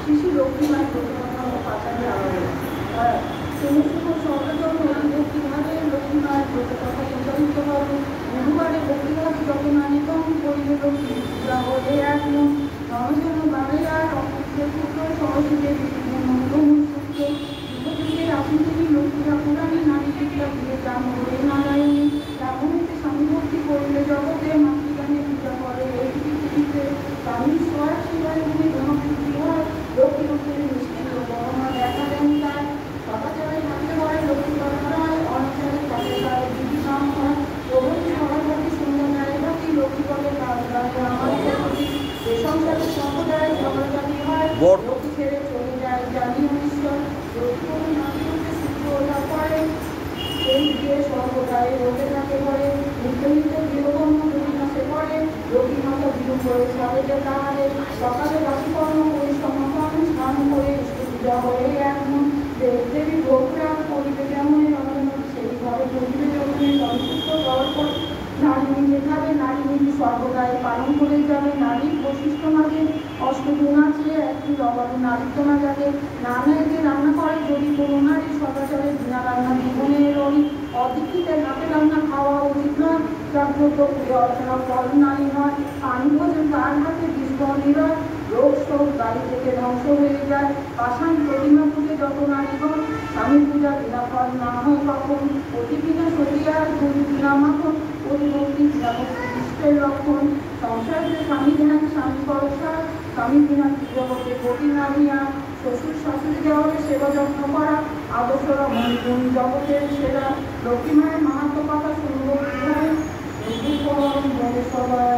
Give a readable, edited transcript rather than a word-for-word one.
শিশু লক্ষ্মী মায়ের প্রতিমা পাতালে আলাদা সমস্ত সর্বজন্য ভক্তিভাবে লক্ষ্মী মায়ের প্রতিমা প্রচারিত হবে। গুরুবারে ভক্তিভাবে যত নানিকম করিলে লক্ষ্মী পূজা হলে এক মন নরজন বাড়াইয়ার পুত্র সহযোগে মন্ত্রমূর্ত যুগে আপনি লক্ষ্মীরা পুরাণী নারী বিদ্যা দিয়ে দান করে নারায়ণী রাবণীতে স্বামী ভক্তি করিলে জগতে মাতৃগানে পূজা করে এই পৃথিবীতে স্বামী স্বর শিবায় ভূমি ব্রহ্মপুত্রী হয় লক্ষ্মী রূপের মিষ্টি বর্ণনা দেখা দেন তার সদাচারে থাকতে হয় লক্ষ্মী করা হয় অনাচারে থাকে তার দিদি নাম হয় প্রভৃতি সভাপতি সুন্দর নারী লক্ষ্মী বলে কাজ লাগে আমার প্রতি এ সংসারে সম্প্রদায় ঝগড়াঝাটি হয় লক্ষ্মী ছেড়ে চলে যায় জানি ঈশ্বর লক্ষ্মী নারীকে সূত্র করে এই দিয়ে সর্বদায় রোগে থাকে পরে নিত্য নিত্য গৃহকর্ম যদি নাশে পড়ে লক্ষ্মী মাতা বিরূপ করে সাবেকে তাহারে সকালে বাসিকর্ম করে সমাপন স্নান করে পূজা হয়ে এখন দেবী ভোগরাগ করিবে যেমন সেই ঘরে করিবে যখন সন্তুষ্ট করার পর নারী নিজে খাবে নারী নিজে সর্বদাই পালন করে যাবে নারীর বৈশিষ্ট্য মাঝে অষ্টগুণ আছে একটি লবণে নারীত্বনা যাবে নানায় যে রান্না করে যদি কোনো নারী সদাচারে বিনা রান্না জীবনের অধিকৃতে হাতে রান্না খাওয়া উচিত নয় জাগ্রত প্রিয় অর্চনা ফল নারী নয় পানি ভোজন তার হাতে বিস্ফোরণীরা রোগ শোক গাড়ি থেকে ধ্বংস হয়ে যায় পাষাণ প্রতিমা পুজো যত নারীগণ স্বামী পূজা বিনা ফল না হয় কখন অতি বিনা সরিয়ার গুরু বিনা মাখন অতিভক্তি বিনা ভক্তি লক্ষণ সংসারে স্বামী ধ্যান স্বামী পরশা স্বামী বিনা জগতে গতি নামিয়া শ্বশুর শাশুড়ি দেওয়ালে সেবা যত্ন করা আদর্শরা মন জগতের সেরা লক্ষ্মী মায়ের মাহাত্ম কথা শুনবো কিভাবে সবাই